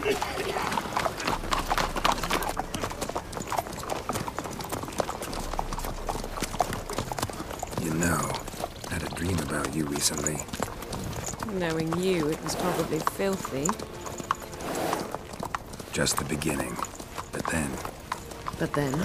You know, I had a dream about you recently. Knowing you, it was probably filthy. Just the beginning. But then... But then...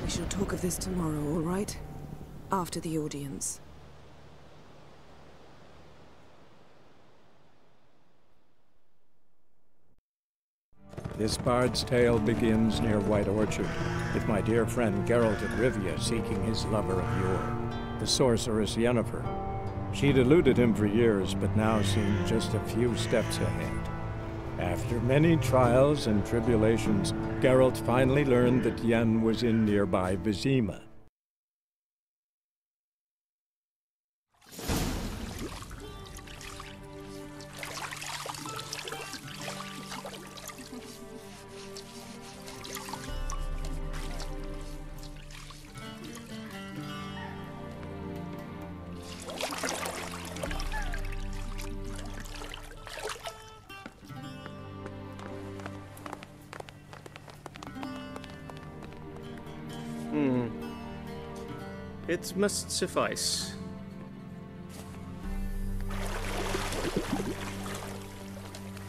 We shall talk of this tomorrow, all right? After the audience. This bard's tale begins near White Orchard, with my dear friend Geralt of Rivia seeking his lover of yore, the sorceress Yennefer. She'd eluded him for years, but now seemed just a few steps ahead. After many trials and tribulations, Geralt finally learned that Yen was in nearby Vizima. It must suffice.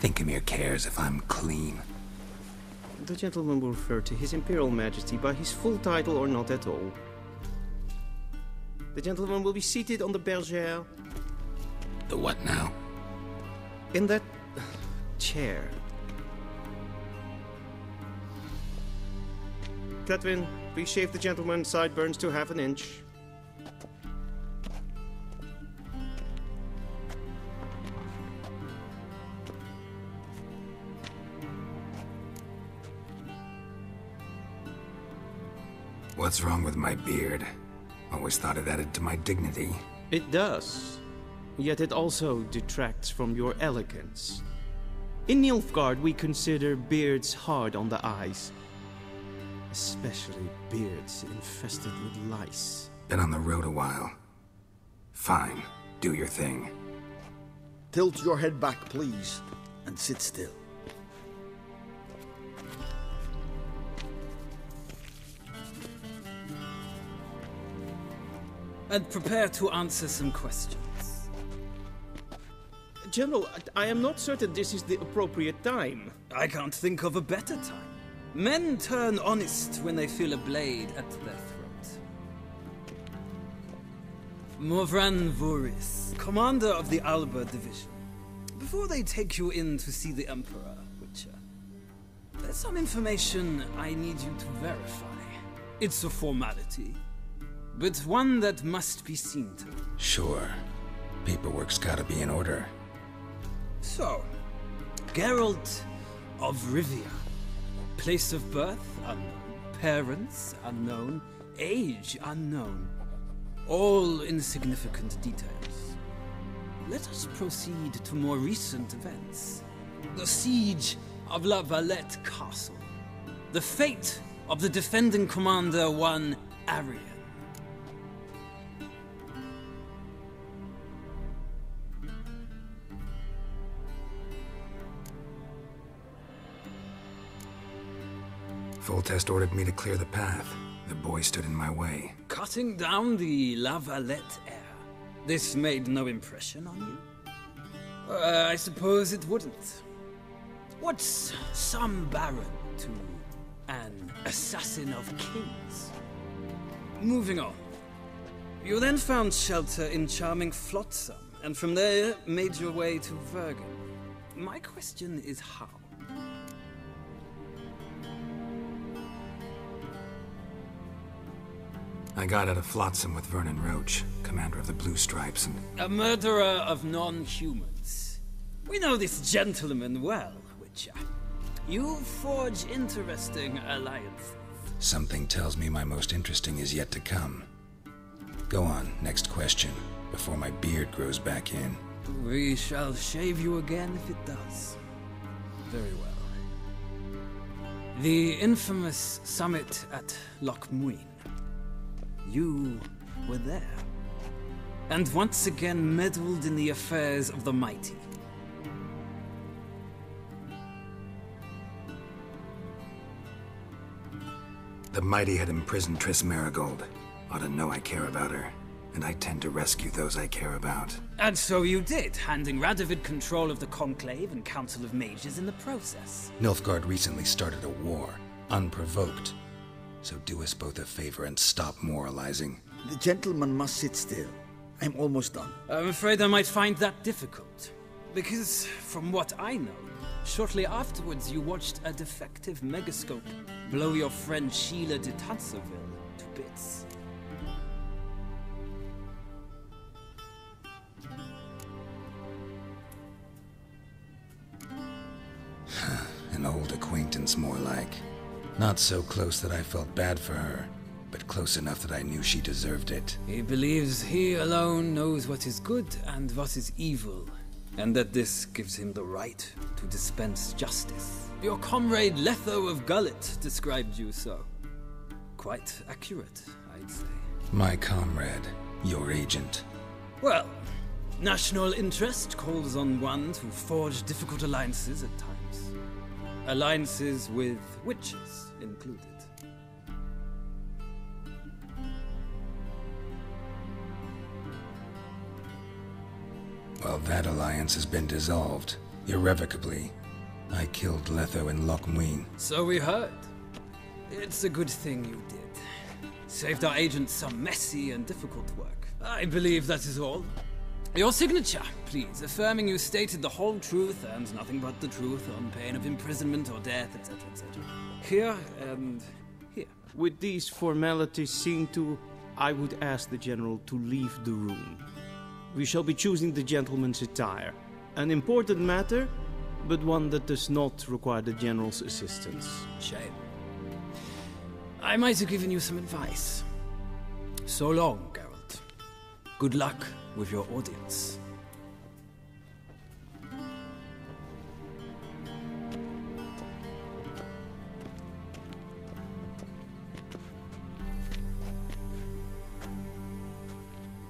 Thinkamir cares if I'm clean. The gentleman will refer to His Imperial Majesty by his full title or not at all. The gentleman will be seated on the bergère. The what now? In that... chair. Cletwin, please shave the gentleman's sideburns to half an inch. What's wrong with my beard? Always thought it added to my dignity. It does. Yet it also detracts from your elegance. In Nilfgaard, we consider beards hard on the eyes. Especially beards infested with lice. Been on the road a while. Fine. Do your thing. Tilt your head back, please, and sit still. And prepare to answer some questions. General, I am not certain this is the appropriate time. I can't think of a better time. Men turn honest when they feel a blade at their throat. Morvran Voorhis, commander of the Alba Division. Before they take you in to see the Emperor, Witcher, there's some information I need you to verify. It's a formality, but one that must be seen to. Sure. Paperwork's gotta be in order. So, Geralt of Rivia. Place of birth unknown. Parents unknown. Age unknown. All insignificant details. Let us proceed to more recent events. The siege of La Valette Castle. The fate of the defending commander, one Arian. Foltest ordered me to clear the path. The boy stood in my way. Cutting down the La Valette heir. This made no impression on you? I suppose it wouldn't. What's some baron to an assassin of kings? Moving on. You then found shelter in charming Flotsam, and from there made your way to Vergen. My question is how? I got out of Flotsam with Vernon Roach, commander of the Blue Stripes, and A murderer of non-humans. We know this gentleman well, Witcher. You forge interesting alliances. something tells me my most interesting is yet to come. Go on, next question, before my beard grows back in. We shall shave you again if it does. Very well. The infamous summit at Loch Muin. You were there. And once again meddled in the affairs of the mighty. The mighty had imprisoned Triss Marigold. Ought to know I care about her, and I tend to rescue those I care about. And so you did, handing Radovid control of the Conclave and Council of Mages in the process. Nilfgaard recently started a war, unprovoked. So do us both a favor and stop moralizing. The gentleman must sit still. I'm almost done. I'm afraid I might find that difficult. Because, from what I know, shortly afterwards you watched a defective megascope blow your friend Sheila de Tanserville to bits. An old acquaintance, more like. Not so close that I felt bad for her, but close enough that I knew she deserved it. He believes he alone knows what is good and what is evil, and that this gives him the right to dispense justice. Your comrade Letho of Gullet described you so. Quite accurate, I'd say. My comrade, your agent. Well, national interest calls on one to forge difficult alliances at times. Alliances with witches included. Well, that alliance has been dissolved, irrevocably. I killed Letho in Loch Muin. So we heard. It's a good thing you did. Saved our agent some messy and difficult work. I believe that is all. Your signature, please, affirming you stated the whole truth and nothing but the truth on pain of imprisonment or death, etc., etc. Here and here. With these formalities seen to, I would ask the general to leave the room. We shall be choosing the gentleman's attire. An important matter, but one that does not require the general's assistance. Shame. I might have given you some advice. So long, Geralt. Good luck with your audience.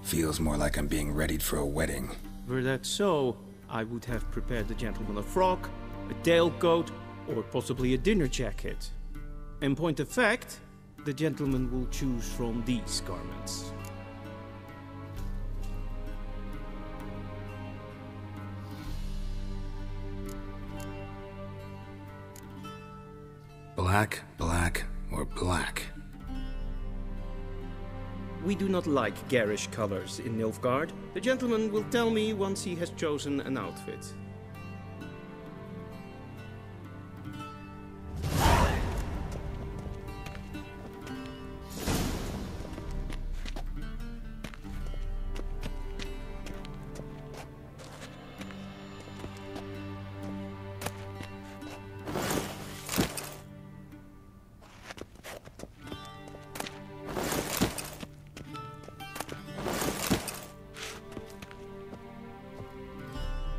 Feels more like I'm being readied for a wedding. Were that so, I would have prepared the gentleman a frock, a tailcoat, or possibly a dinner jacket. In point of fact, the gentleman will choose from these garments. Black, black, or black? We do not like garish colors in Nilfgaard. The gentleman will tell me once he has chosen an outfit.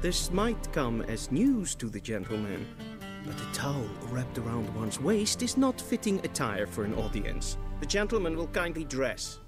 This might come as news to the gentleman, but a towel wrapped around one's waist is not fitting attire for an audience. The gentleman will kindly dress.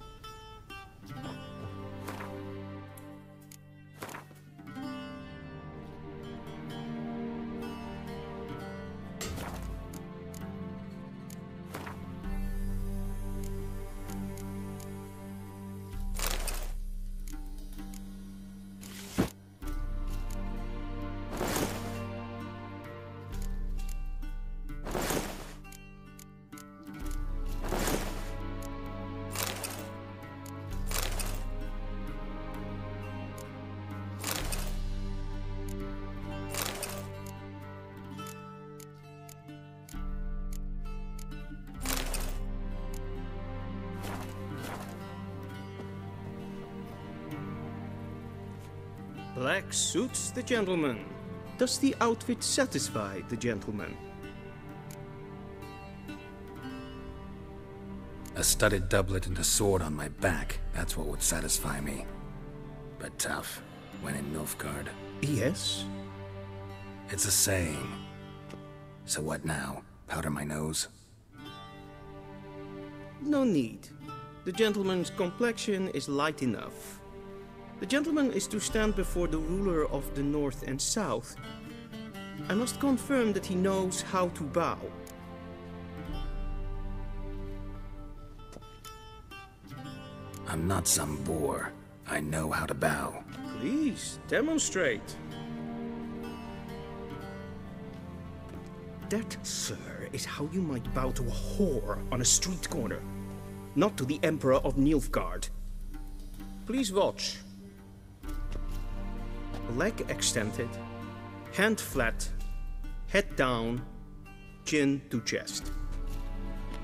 Black suits the gentleman. Does the outfit satisfy the gentleman? A studded doublet and a sword on my back, that's what would satisfy me. But tough, when in Nilfgaard. Yes? It's a saying. So what now? Powder my nose? No need. The gentleman's complexion is light enough. The gentleman is to stand before the ruler of the North and South. I must confirm that he knows how to bow. I'm not some boor. I know how to bow. Please, demonstrate. That, sir, is how you might bow to a whore on a street corner, not to the Emperor of Nilfgaard. Please watch. Leg extended, hand flat, head down, chin to chest.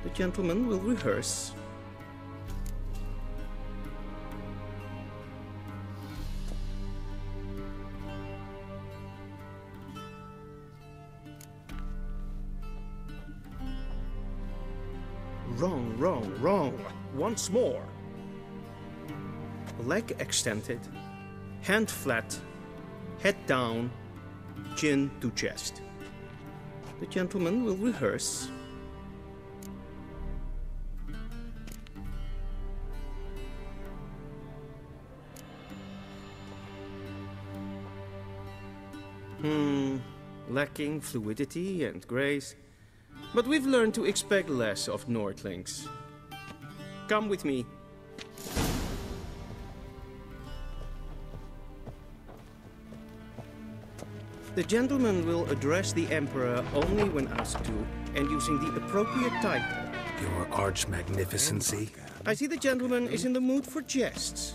The gentleman will rehearse. Wrong, wrong, wrong. Once more. Leg extended, hand flat, head down, chin to chest. The gentleman will rehearse. Lacking fluidity and grace. But we've learned to expect less of Nordlings. Come with me. The gentleman will address the Emperor only when asked to, and using the appropriate title. Your arch-magnificency? I see the gentleman is in the mood for jests.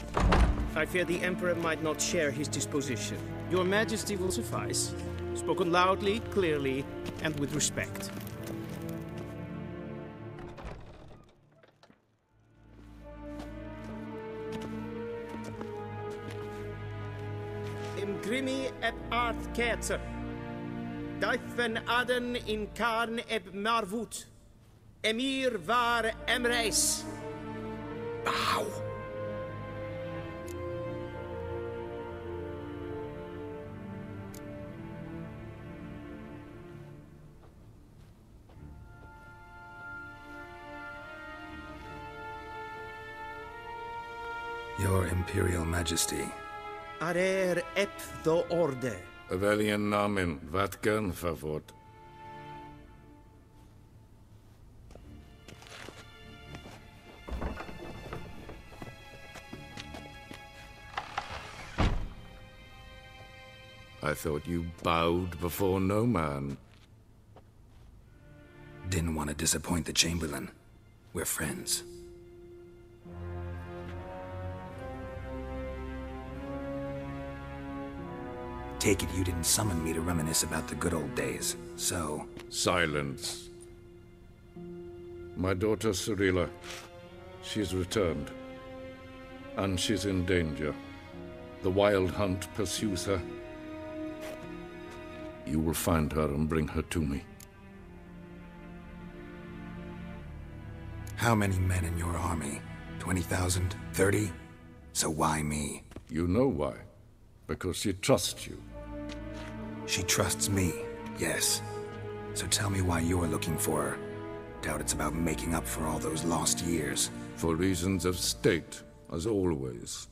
I fear the Emperor might not share his disposition. Your Majesty will suffice. Spoken loudly, clearly, and with respect. Im grimi eb art ketzer. Daifen aden in karn eb marvut. Emir var emreis. Bow! Your Imperial Majesty. Arer ep do orde. Weljen namen, wat gern favort. I thought you bowed before no man. Didn't want to disappoint the Chamberlain. We're friends. Take it you didn't summon me to reminisce about the good old days, so... Silence. My daughter Cirilla, she's returned. And she's in danger. The Wild Hunt pursues her. You will find her and bring her to me. How many men in your army? 20,000? 30? So why me? You know why. Because she trusts you. She trusts me, yes. So tell me why you're looking for her. Doubt it's about making up for all those lost years. For reasons of state, as always.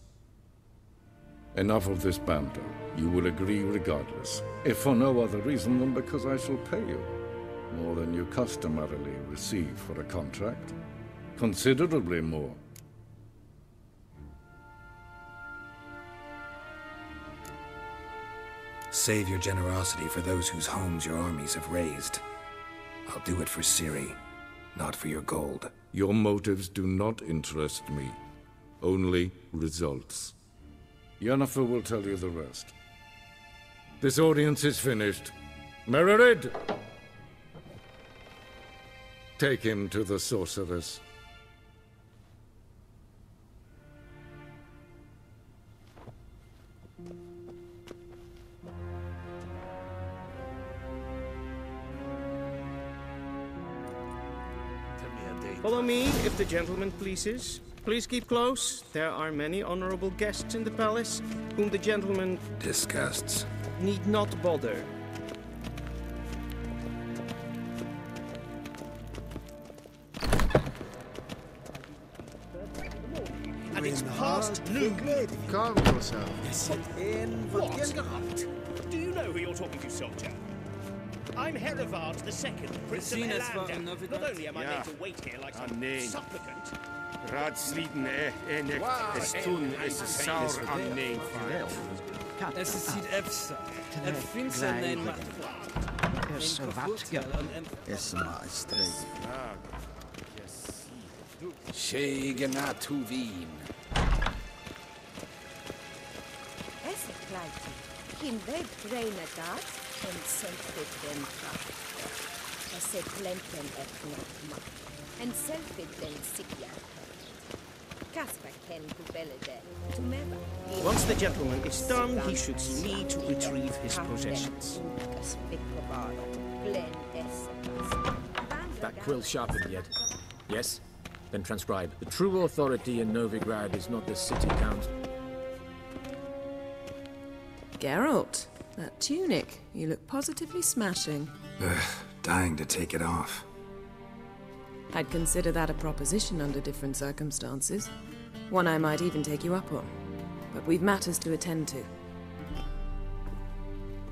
Enough of this banter. You will agree regardless. If for no other reason than because I shall pay you. More than you customarily receive for a contract. Considerably more. Save your generosity for those whose homes your armies have razed. I'll do it for Ciri, not for your gold. Your motives do not interest me. Only results. Yennefer will tell you the rest. This audience is finished. Mererid! Take him to the sorceress. Follow me, if the gentleman pleases. Please keep close. There are many honorable guests in the palace, whom the gentleman Disgusts. need not bother. And it's past noon. Calm yourself. What? Do you know who you're talking to, soldier? I'm Herivard II, Prince of Elander. Not only am I made to wait here like some supplicant... Raadsleden enek estun is saur an neem Es ist die Efsa. Finster nein macht. Yes, maestro. Shegena Tuvin. Es gleich. Kim weg trainer dat en selfit den kraft. Es glenten et not. En selfit den sikya. Casper can kubelle de. Tumeva. Once the gentleman is done, he should see me to retrieve his possessions. That quill sharpened yet? Yes? Then transcribe. The true authority in Novigrad is not the city council. Geralt, that tunic. You look positively smashing. Ugh, dying to take it off. I'd consider that a proposition under different circumstances. One I might even take you up on. But we've matters to attend to.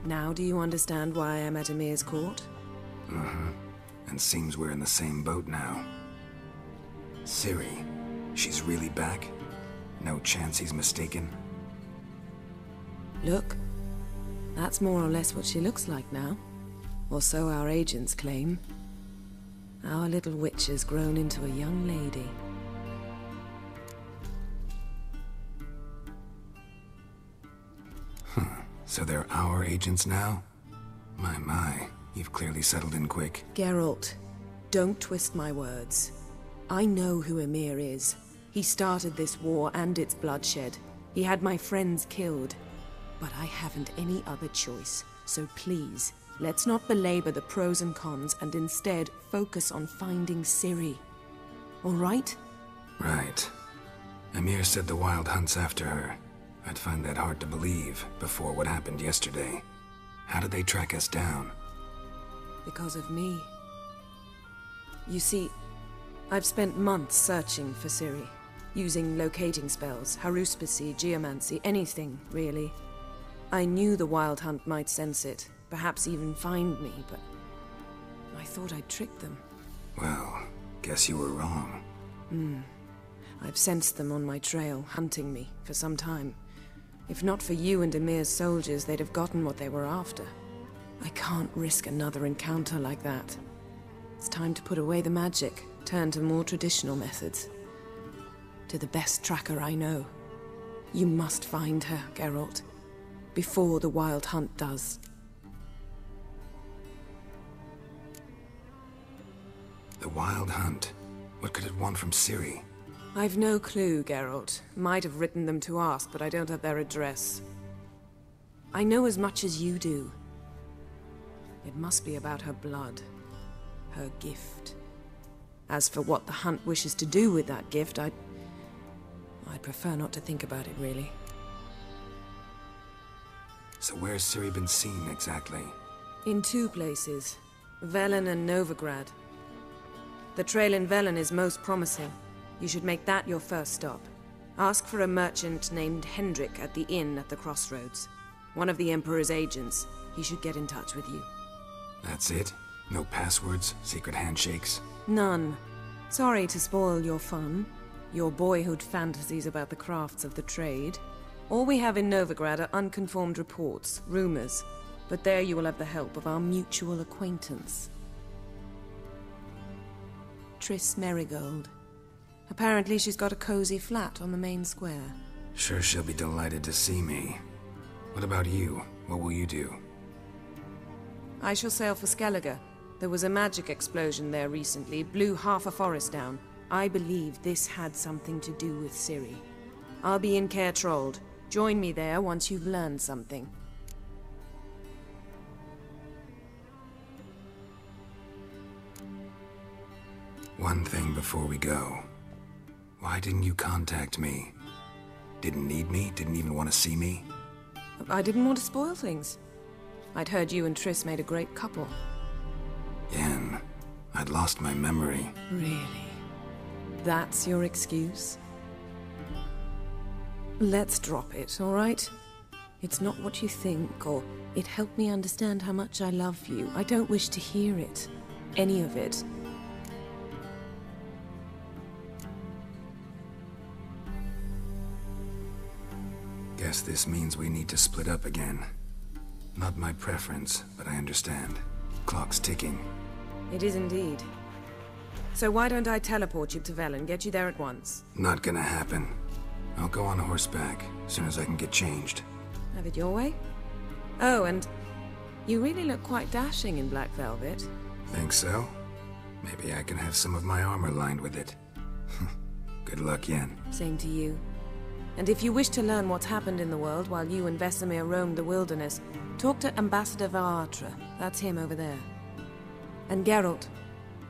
Now do you understand why I'm at Emir's court? Uh-huh. And seems we're in the same boat now. Ciri, she's really back? No chance he's mistaken? Look, that's more or less what she looks like now. Or so our agents claim. Our little witch has grown into a young lady. So they're our agents now? My, you've clearly settled in quick. Geralt, don't twist my words. I know who Emir is. He started this war and its bloodshed. He had my friends killed. But I haven't any other choice. So please, let's not belabor the pros and cons and instead focus on finding Ciri. All right? Right. Emir said the Wild Hunt's after her. I'd find that hard to believe before what happened yesterday. How did they track us down? Because of me. You see, I've spent months searching for Ciri, using locating spells, haruspicy, geomancy, anything, really. I knew the Wild Hunt might sense it, perhaps even find me, but I thought I'd tricked them. Well, guess you were wrong. I've sensed them on my trail, hunting me, for some time. If not for you and Emir's soldiers, they'd have gotten what they were after. I can't risk another encounter like that. It's time to put away the magic, turn to more traditional methods. To the best tracker I know. You must find her, Geralt. Before the Wild Hunt does. The Wild Hunt? What could it want from Ciri? I've no clue, Geralt. Might have written them to ask, but I don't have their address. I know as much as you do. It must be about her blood. Her gift. As for what the Hunt wishes to do with that gift, I'd prefer not to think about it, really. So where's Ciri been seen, exactly? In two places. Velen and Novigrad. The trail in Velen is most promising. You should make that your first stop. Ask for a merchant named Hendrik at the inn at the crossroads. One of the Emperor's agents. He should get in touch with you. That's it? No passwords? Secret handshakes? None. Sorry to spoil your fun. Your boyhood fantasies about the crafts of the trade. All we have in Novigrad are unconfirmed reports, rumors. But there you will have the help of our mutual acquaintance. Triss Merigold. Apparently she's got a cozy flat on the main square. Sure she'll be delighted to see me. What about you? What will you do? I shall sail for Skellige. There was a magic explosion there recently, blew half a forest down. I believe this had something to do with Ciri. I'll be in Caer Trolde. Join me there once you've learned something. One thing before we go. Why didn't you contact me? Didn't need me? Didn't even want to see me? I didn't want to spoil things. I'd heard you and Triss made a great couple. Yen, I'd lost my memory. Really? That's your excuse? Let's drop it, all right? It's not what you think, or it helped me understand how much I love you. I don't wish to hear it. Any of it. Guess this means we need to split up again. Not my preference, but I understand. Clock's ticking. It is indeed. So why don't I teleport you to Velen, get you there at once? Not gonna happen. I'll go on horseback, as soon as I can get changed. Have it your way? Oh, and you really look quite dashing in black velvet. Think so? Maybe I can have some of my armor lined with it. Good luck, Yen. Same to you. And if you wish to learn what's happened in the world while you and Vesemir roamed the wilderness, talk to Ambassador Varatra. That's him over there. And Geralt,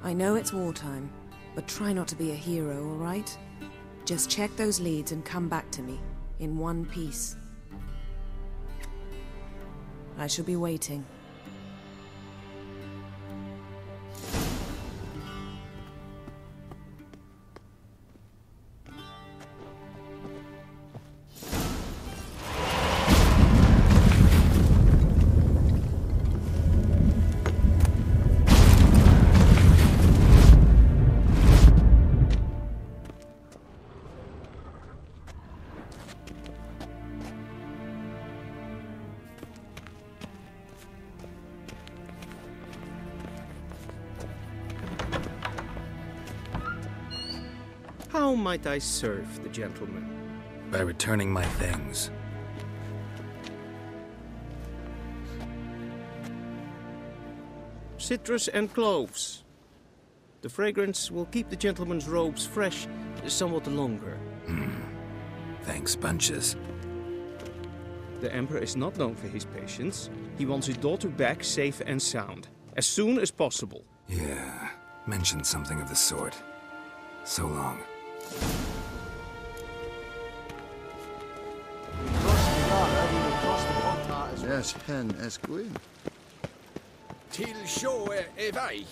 I know it's wartime, but try not to be a hero, all right? Just check those leads and come back to me, in one piece. I shall be waiting. How might I serve the gentleman? By returning my things. Citrus and cloves. The fragrance will keep the gentleman's robes fresh somewhat longer. Thanks, bunches. The Emperor is not known for his patience. He wants his daughter back safe and sound, as soon as possible. Yeah, mentioned something of the sort. So long. Yes, hen esquin. Till show evai.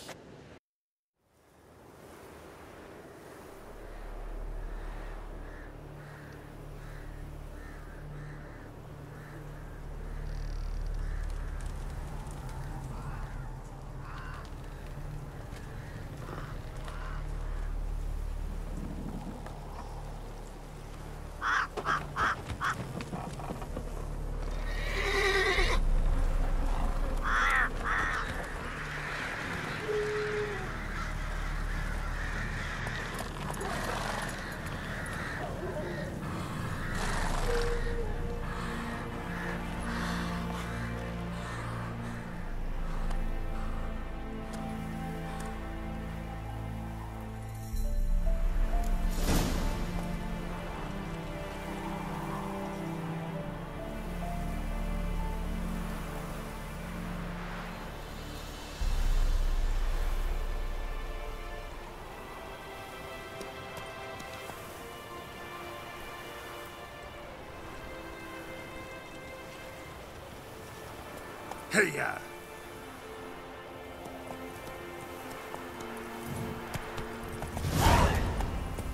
Hey-ya!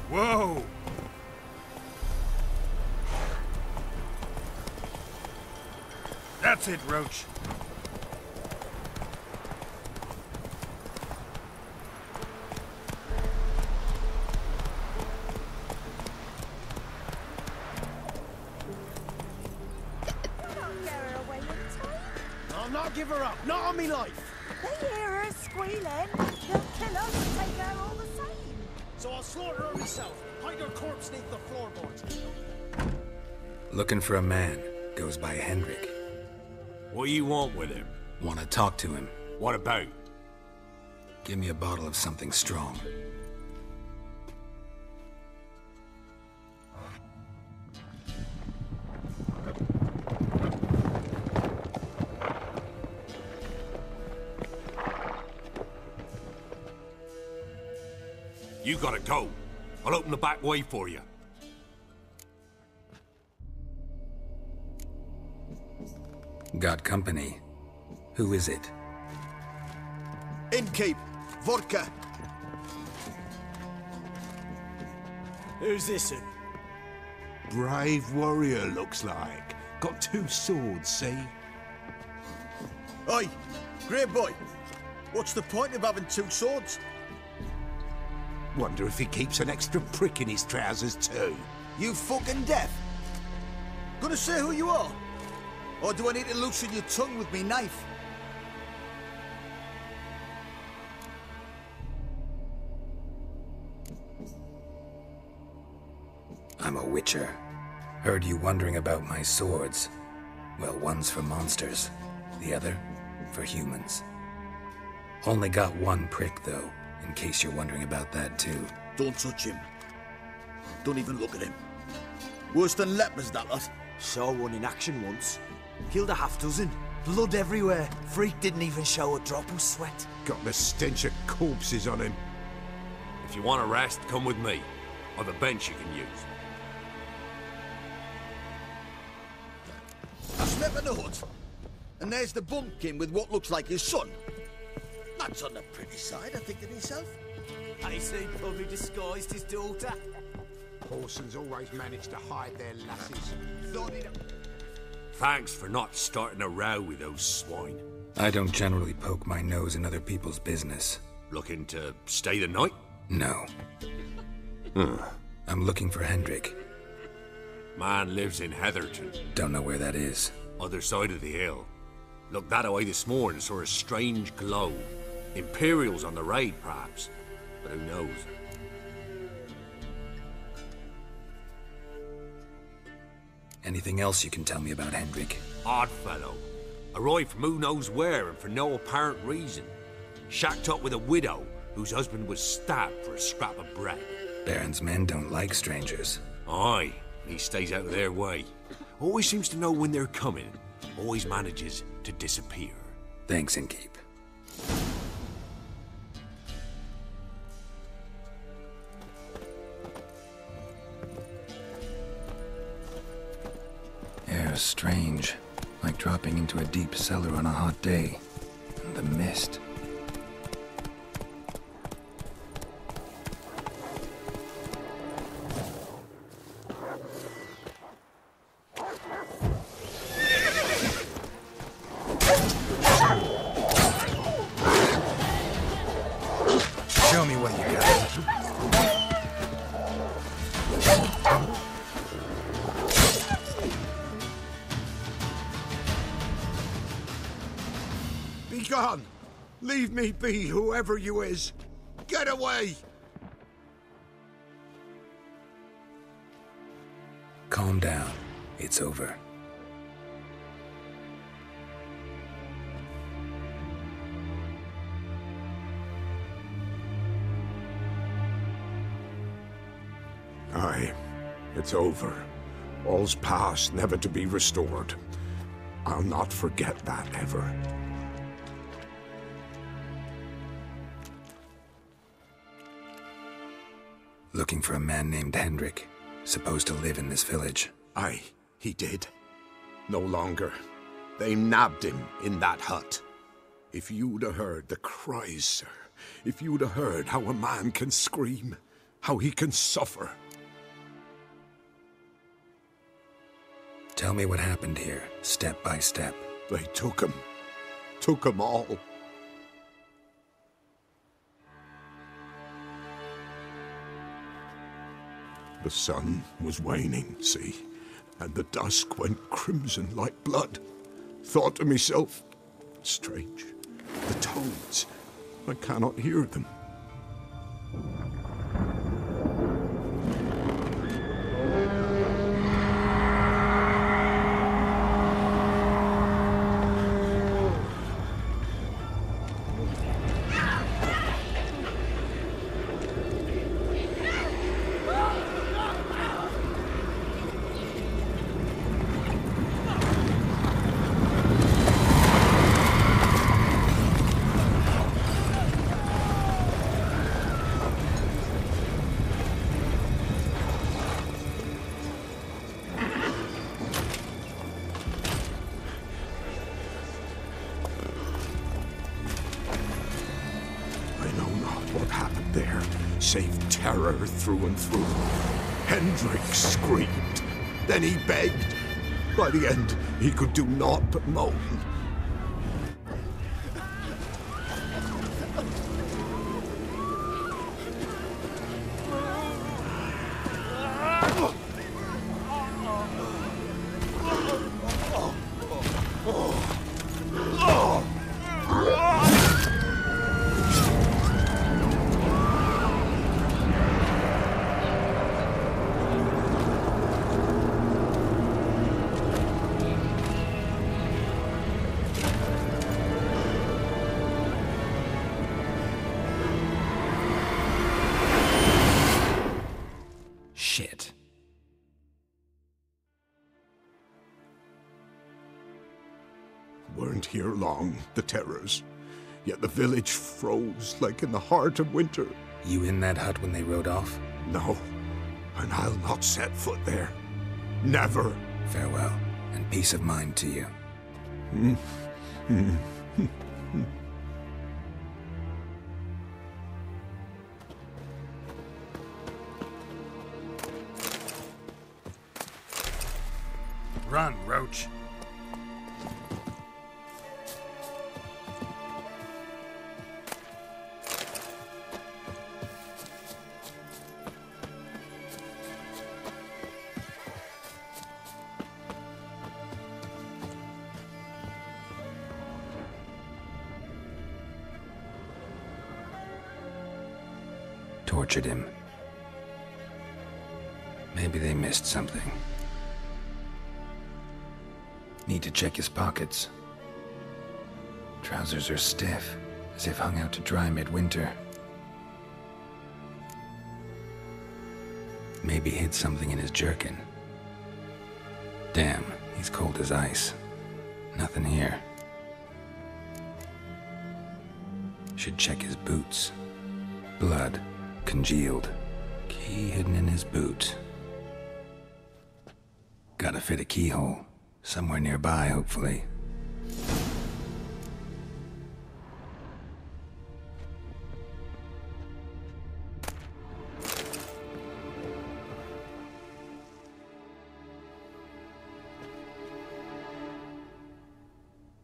Whoa! That's it, Roach. Give her up, not on me life. They hear her squealing. They'll kill us and take her all the same. So I'll slaughter her myself. Hide her corpse beneath the floorboards. Looking for a man. Goes by Hendrik. What do you want with him? Want to talk to him. What about? Give me a bottle of something strong. You gotta go. I'll open the back way for you. Got company. Who is it? Innkeep. Vodka. Who's this? Brave warrior, looks like. Got 2 swords, see? Oi, Grey Boy. What's the point of having 2 swords? Wonder if he keeps an extra prick in his trousers too. You fucking deaf? Gonna say who you are? Or do I need to loosen your tongue with me knife? I'm a witcher. Heard you wondering about my swords. Well, one's for monsters, the other for humans. Only got 1 prick, though, in case you're wondering about that, too. Don't touch him. Don't even look at him. Worse than lepers, that lot. Saw one in action once. Killed a half-dozen. Blood everywhere. Freak didn't even show a drop of sweat. Got the stench of corpses on him. If you want a rest, come with me. I've a bench you can use. I slept in the hut, and there's the bumpkin with what looks like his son. That's on the pretty side, I think, of himself. I say probably disguised his daughter. Parsons always manage to hide their lasses. Thought he'd... Thanks for not starting a row with those swine. I don't generally poke my nose in other people's business. Looking to stay the night? No. I'm looking for Hendrik. Man lives in Heatherton. Don't know where that is. Other side of the hill. Looked that away this morning, saw a strange glow. Imperials on the raid, perhaps. But who knows? Anything else you can tell me about Hendrik? Odd fellow. Arrived from who knows where and for no apparent reason. Shacked up with a widow whose husband was stabbed for a scrap of bread. Baron's men don't like strangers. Aye, he stays out of their way. Always seems to know when they're coming. Always manages to disappear. Thanks, Innkeep. Air's strange. Like dropping into a deep cellar on a hot day. And the mist. Show me what you got. Be gone! Leave me be, whoever you is! Get away! Calm down. It's over. Aye, it's over. All's past, never to be restored. I'll not forget that, ever. Looking for a man named Hendrik, supposed to live in this village. Aye, he did. No longer. They nabbed him in that hut. If you'd have heard the cries, sir, if you'd have heard how a man can scream, how he can suffer. Tell me what happened here, step by step. They took him all. The sun was waning, see, and the dusk went crimson like blood. Thought to myself, strange, the toads, I cannot hear them. vouchsafed terror through and through. Hendrik screamed. Then he begged. By the end, he could do naught but moan. Shit. Weren't here long, the terrors. Yet the village froze like in the heart of winter. You in that hut when they rode off? No, and I'll not set foot there. Never. Farewell, and peace of mind to you. Run, Roach. Tortured him. Maybe they missed something. Need to check his pockets. Trousers are stiff, as if hung out to dry midwinter. Maybe hid something in his jerkin. Damn, he's cold as ice. Nothing here. Should check his boots. Blood, congealed. Key hidden in his boot. Gotta fit a keyhole. Somewhere nearby, hopefully.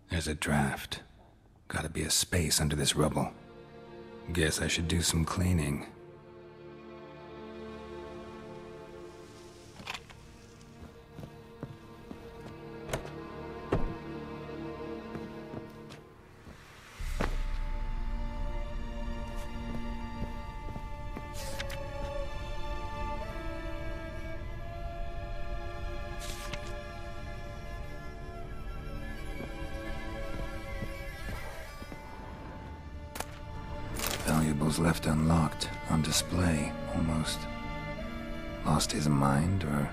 There's a draft. Gotta be a space under this rubble. Guess I should do some cleaning. Valuables left unlocked, on display, almost. Lost his mind, or...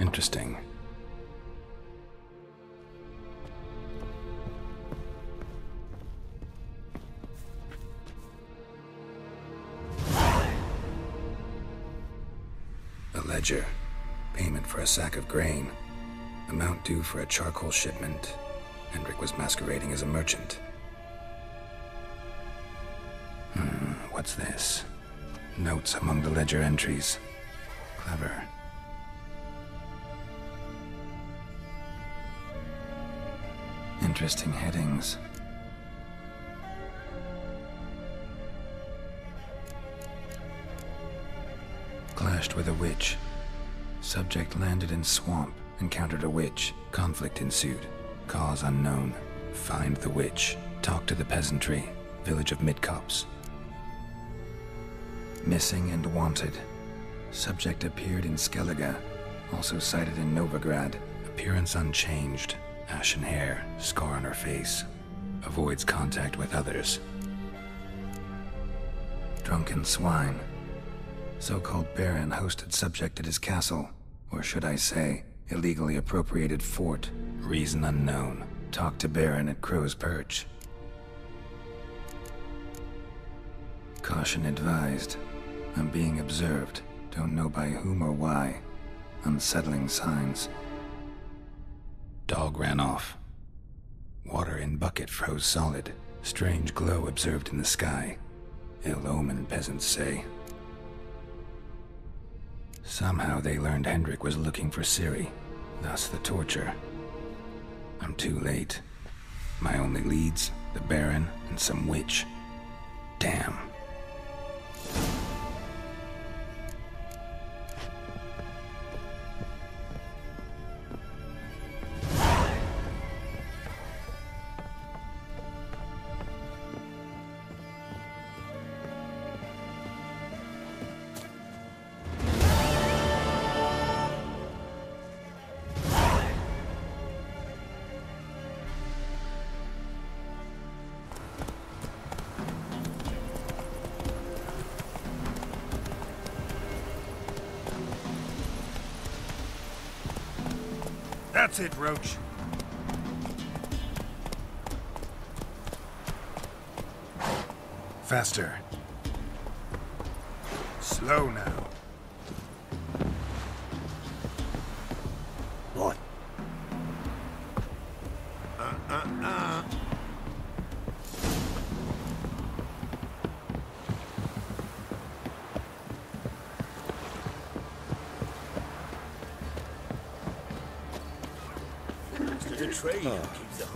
Interesting. A ledger. Payment for a sack of grain. Amount due for a charcoal shipment. Hendrik was masquerading as a merchant. What's this? Notes among the ledger entries. Clever. Interesting headings. clashed with a witch. Subject landed in swamp, encountered a witch. Conflict ensued. Cause unknown. Find the witch. Talk to the peasantry. Village of Midcopse. Missing and wanted. Subject appeared in Skellige. Also sighted in Novigrad. Appearance unchanged. Ashen hair. Scar on her face. Avoids contact with others. Drunken swine. So-called Baron hosted subject at his castle. Or should I say, illegally appropriated fort. Reason unknown. Talk to Baron at Crow's Perch. Caution advised. I'm being observed. Don't know by whom or why. Unsettling signs. Dog ran off. Water in bucket froze solid. Strange glow observed in the sky. Ill omen, peasants say. Somehow they learned Hendrik was looking for Ciri. Thus the torture. I'm too late. My only leads, the Baron and some witch. Damn. That's it, Roach. Faster. Slow now. What?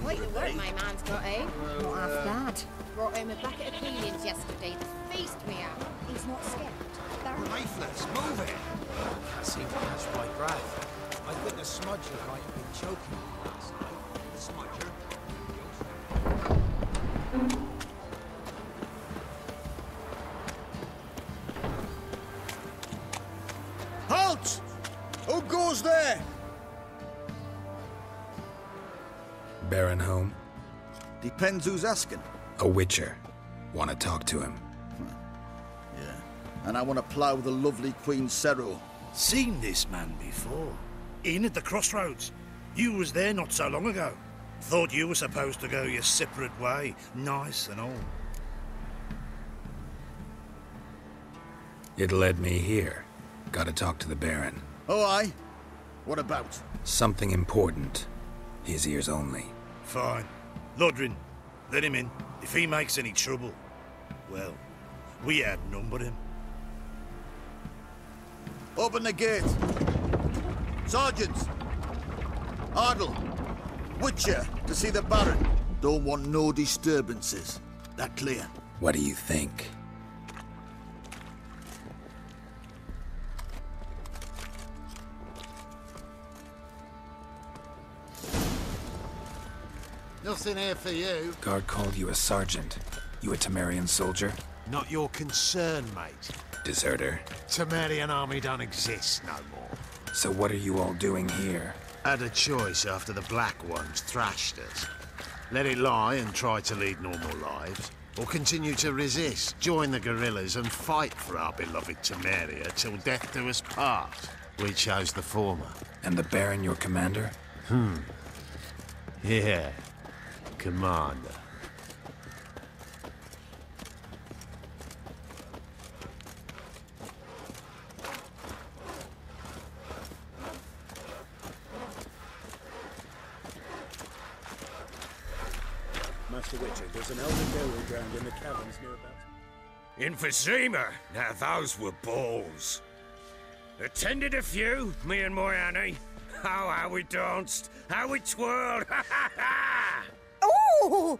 Quite the work my man's got, eh? Not half bad. Brought home a bucket of peelings yesterday. The feast we have. He's not scared. They're Lifeless, move it! I seem to catch my breath. I think the smudger might have been choking me last night. The smudger? Halt! Who goes there? Baron home? Depends who's asking. A witcher. Want to talk to him. Yeah. And I want to plough the lovely Queen Cero. Seen this man before. In at the crossroads. You was there not so long ago. Thought you were supposed to go your separate way. Nice and all. It led me here. Gotta talk to the Baron. Oh, aye? What about? Something important. His ears only. Fine. Lodrin, let him in. If he makes any trouble, well, we outnumber him. Open the gate. Sergeants! Ardle! Witcher, to see the Baron. Don't want no disturbances. That clear? What do you think? Nothing here for you. Guard called you a sergeant. You a Temerian soldier? Not your concern, mate. Deserter. Temerian army don't exist no more. So what are you all doing here? Had a choice after the Black Ones thrashed us. Let it lie and try to lead normal lives, or continue to resist, join the guerrillas and fight for our beloved Temeria till death do us part. We chose the former. And the Baron your commander? Yeah. Commander. Master Witcher, there's an elder burial ground in the caverns nearabouts. In Vizima, now those were balls. Attended a few, me and my Annie. Oh, how we danced, how we twirled, ha ha ha! Ooh!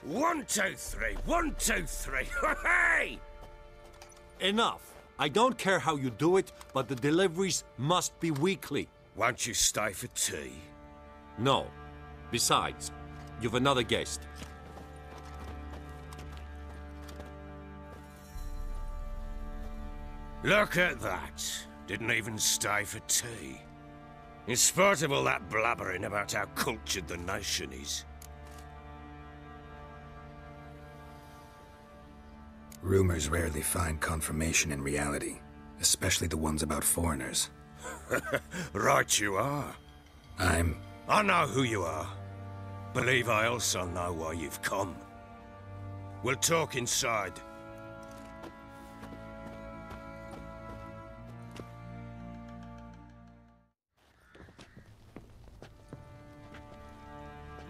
1, 2, 3, 1, 2, 3, hey! Enough. I don't care how you do it, but the deliveries must be weekly. Won't you stay for tea? No. Besides, you've another guest. Look at that. Didn't even stay for tea. In spite of all that blabbering about how cultured the nation is. Rumors rarely find confirmation in reality, especially the ones about foreigners. Right you are. I know who you are. Believe I also know why you've come. We'll talk inside.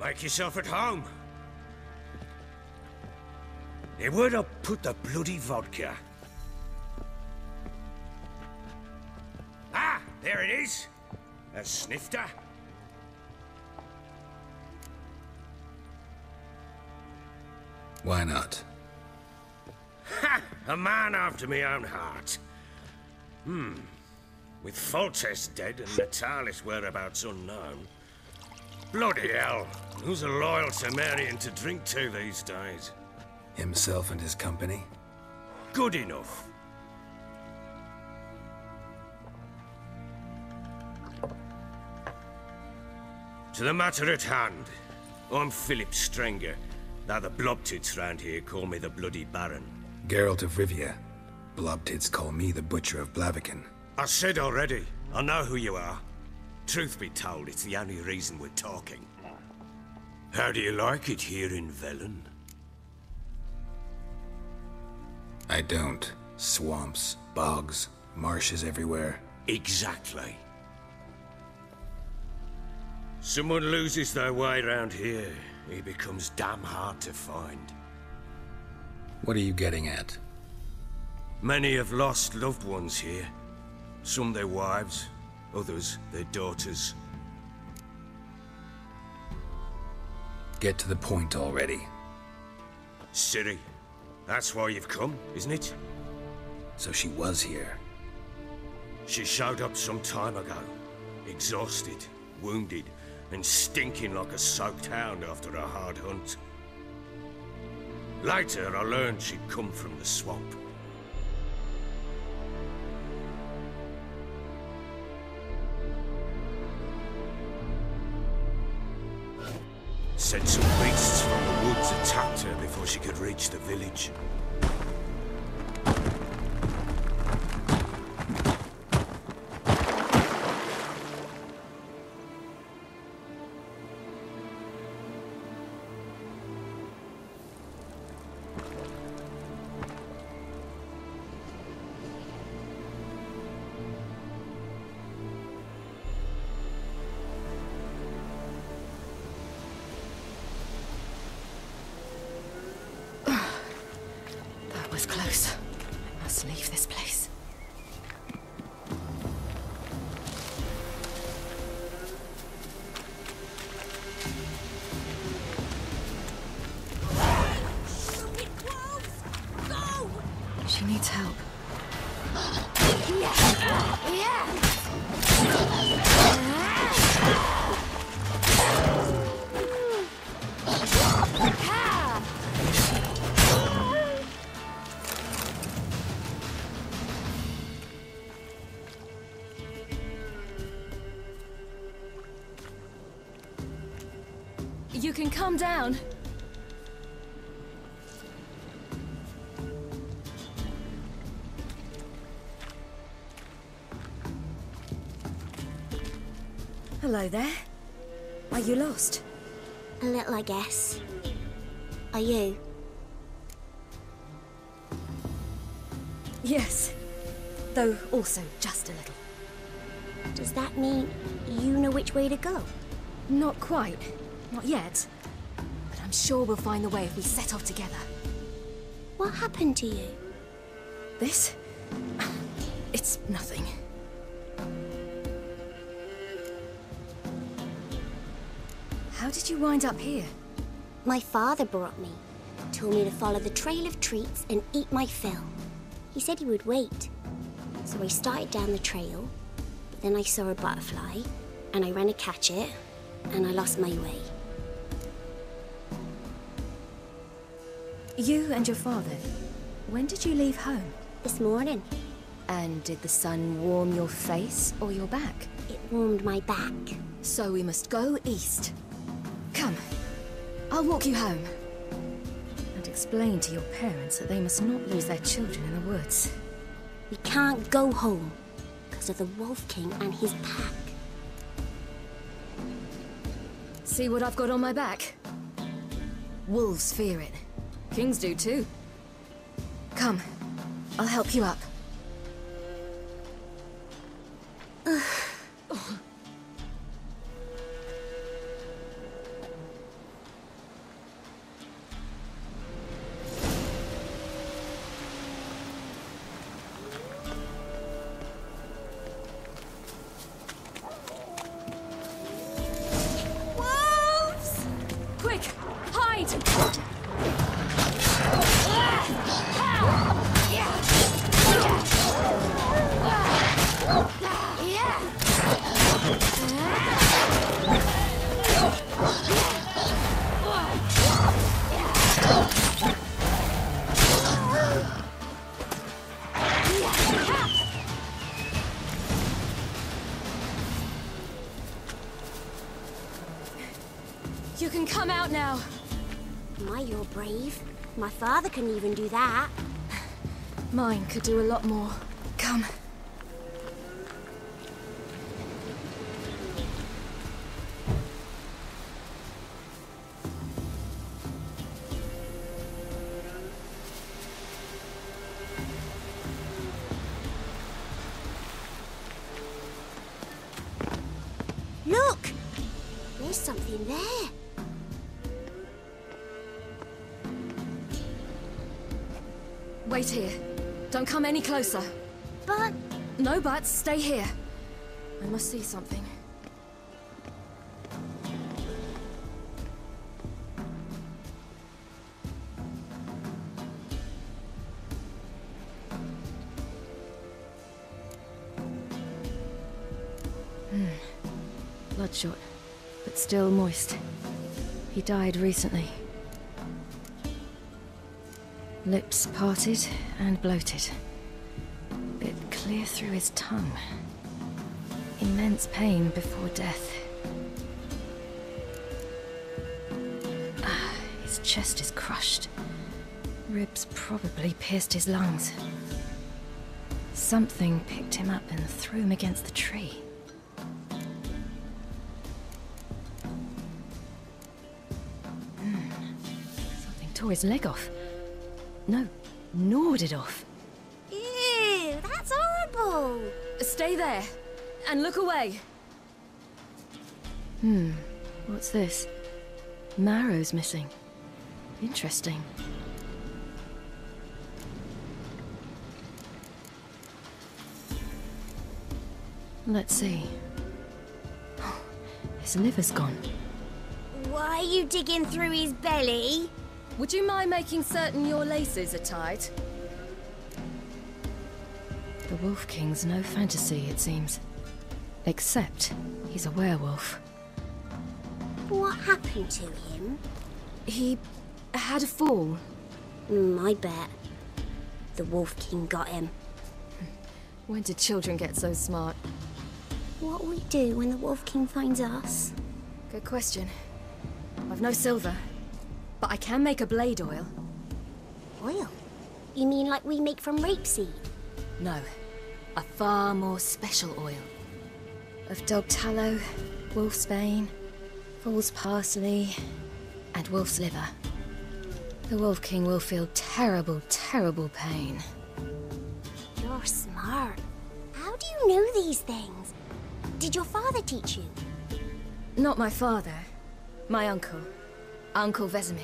Make yourself at home. Where'd I put the bloody vodka? Ah, there it is. A snifter. Why not? Ha! A man after my own heart. With Foltest dead and Natalis' whereabouts unknown. Bloody hell. Who's a loyal Temerian to drink to these days? Himself and his company? Good enough. To the matter at hand. I'm Philip Strenger. Now the Blobtits round here call me the Bloody Baron. Geralt of Rivia. Blobtits call me the Butcher of Blaviken. I said already, I know who you are. Truth be told, it's the only reason we're talking. How do you like it here in Velen? I don't. Swamps, bogs, marshes everywhere. Exactly. Someone loses their way round here, he becomes damn hard to find. What are you getting at? Many have lost loved ones here. Some their wives, others their daughters. Get to the point already. Ciri, that's why you've come, isn't it? So she was here. She showed up some time ago. Exhausted, wounded, and stinking like a soaked hound after a hard hunt. Later, I learned she'd come from the swamp. Said some beasts from the woods attacked her before she could reach the village. Was close. I must leave this place. She needs help. You can calm down. Hello there. Are you lost? A little, I guess. Are you? Yes. Though also just a little. Does that mean you know which way to go? Not quite. Not yet. But I'm sure we'll find the way if we set off together. What happened to you? This? It's nothing. How did you wind up here? My father brought me. Told me to follow the trail of treats and eat my fill. He said he would wait. So I started down the trail, but then I saw a butterfly, and I ran to catch it, and I lost my way. You and your father, when did you leave home? This morning. And did the sun warm your face or your back? It warmed my back. So we must go east. Come, I'll walk you home. And explain to your parents that they must not lose their children in the woods. We can't go home because of the Wolf King and his pack. See what I've got on my back? Wolves fear it. Kings do too. Come, I'll help you up. Wolves! Quick, hide! You can come out now. My, you're brave. My father couldn't even do that. Mine could do a lot more. Come. Look! There's something there. Wait here. Don't come any closer. But... No buts. Stay here. I must see something. Bloodshot, but still moist. He died recently. Lips parted and bloated. Bit clear through his tongue. Immense pain before death. His chest is crushed. Ribs probably pierced his lungs. Something picked him up and threw him against the tree. Something tore his leg off. No, gnawed it off. Ew, that's horrible. Stay there, and look away. What's this? Marrow's missing. Interesting. Let's see. His liver's gone. Why are you digging through his belly? Would you mind making certain your laces are tied? The Wolf King's no fantasy, it seems. Except he's a werewolf. What happened to him? He had a fall. I bet. The Wolf King got him. When did children get so smart? What'll we do when the Wolf King finds us? Good question. I've no silver, but I can make a blade oil. Oil? You mean like we make from rapeseed? No, a far more special oil. Of dog tallow, wolf's bane, fool's parsley, and wolf's liver. The Wolf King will feel terrible, terrible pain. You're smart. How do you know these things? Did your father teach you? Not my father. My uncle. Uncle Vesemir.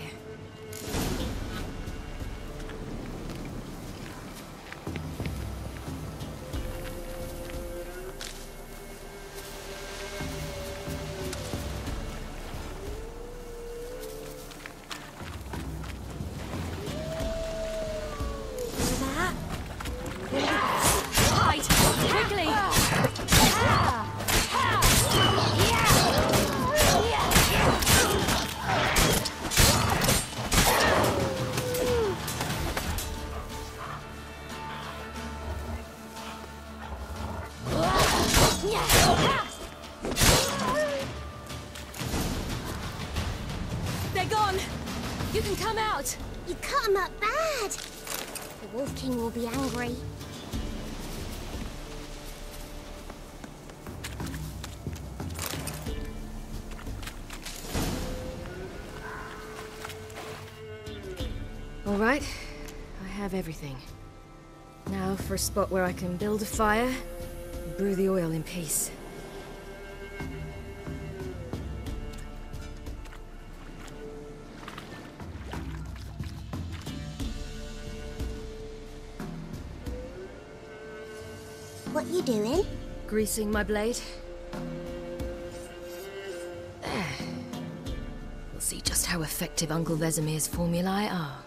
Hide! They're gone! You can come out! You cut him up bad! The Wolf King will be angry. All right, I have everything. Now for a spot where I can build a fire and brew the oil in peace. What you doing? Greasing my blade. There. We'll see just how effective Uncle Vesemir's formulae are.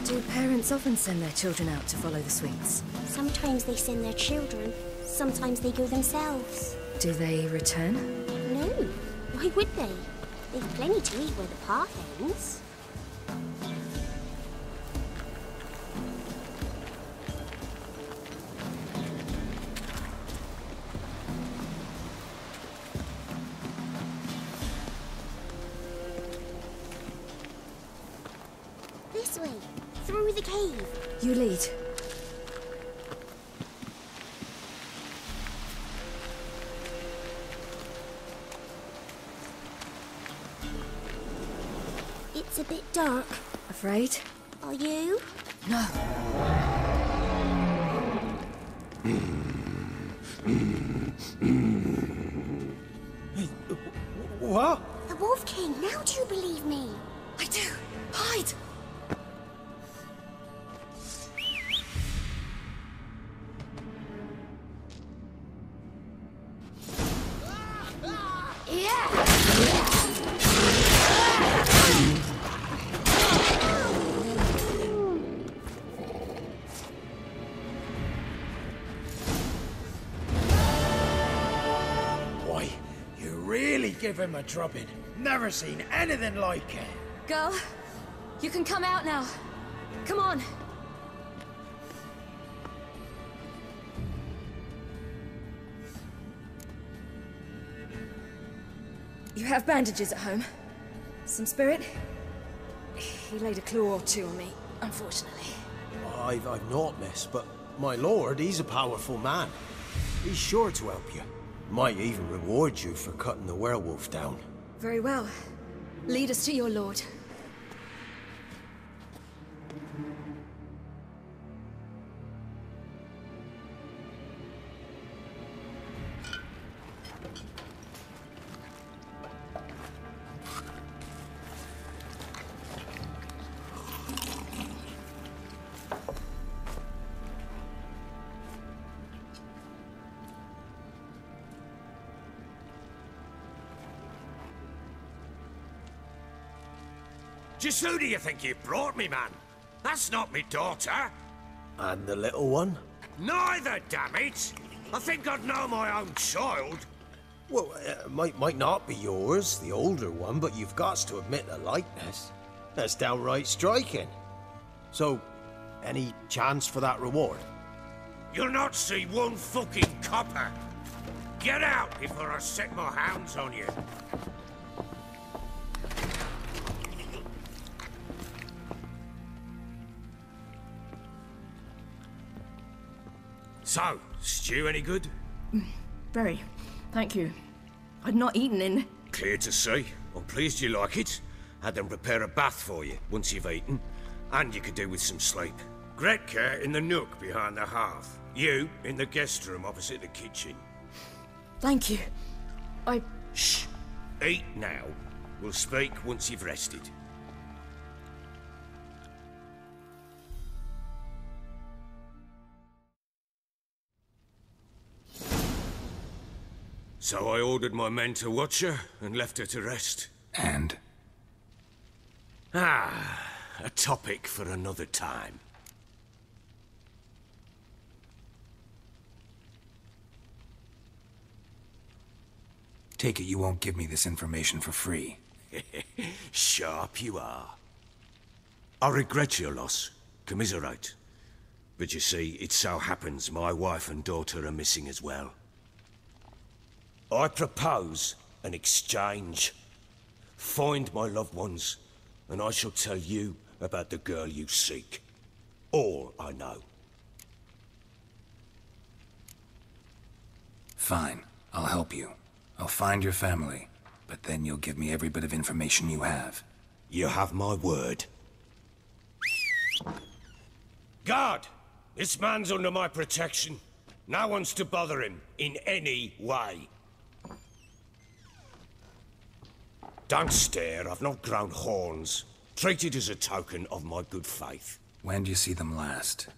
Do parents often send their children out to follow the sweets? Sometimes they send their children, sometimes they go themselves. Do they return? No, why would they? They've plenty to eat where the path ends. This way, through the cave. You lead. It's a bit dark. Afraid? Are you? No. What? The Wolf King, now do you believe me? I do. Hide! Boy, you really give him a drubbing. Never seen anything like it. Girl, you can come out now. Come on. You have bandages at home? Some spirit? He laid a claw or two on me, unfortunately. I've not, miss, but my lord, he's a powerful man. He's sure to help you. Might even reward you for cutting the werewolf down. Very well. Lead us to your lord. Just who do you think you brought me, man? That's not me daughter. And the little one? Neither, damn it! I think I'd know my own child. Well, might not be yours, the older one, but you've got to admit the likeness. That's downright striking. So, any chance for that reward? You'll not see one fucking copper. Get out before I set my hounds on you. So, stew any good? Very. Thank you. I'd not eaten in... Clear to see. I'm pleased you like it. Had them prepare a bath for you once you've eaten. And you could do with some sleep. Gretka in the nook behind the hearth. You in the guest room opposite the kitchen. Thank you. Shh. Eat now. We'll speak once you've rested. So I ordered my men to watch her and left her to rest. And? A topic for another time. Take it you won't give me this information for free. Sharp you are. I regret your loss. Commiserate. But you see, it so happens my wife and daughter are missing as well. I propose an exchange. Find my loved ones, and I shall tell you about the girl you seek. All I know. Fine. I'll help you. I'll find your family, but then you'll give me every bit of information you have. You have my word. Guard! This man's under my protection. No one's to bother him in any way. Don't stare, I've not grown horns. Treat it as a token of my good faith. When do you see them last?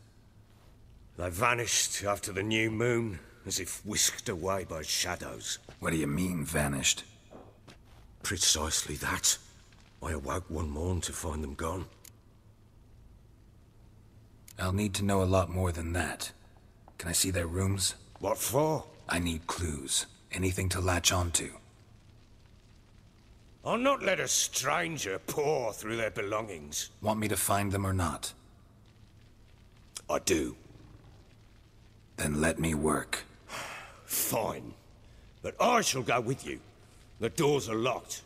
They vanished after the new moon, as if whisked away by shadows. What do you mean, vanished? Precisely that. I awoke one morn to find them gone. I'll need to know a lot more than that. Can I see their rooms? What for? I need clues. Anything to latch onto. I'll not let a stranger pore through their belongings. Want me to find them or not? I do. Then let me work. Fine. But I shall go with you. The doors are locked,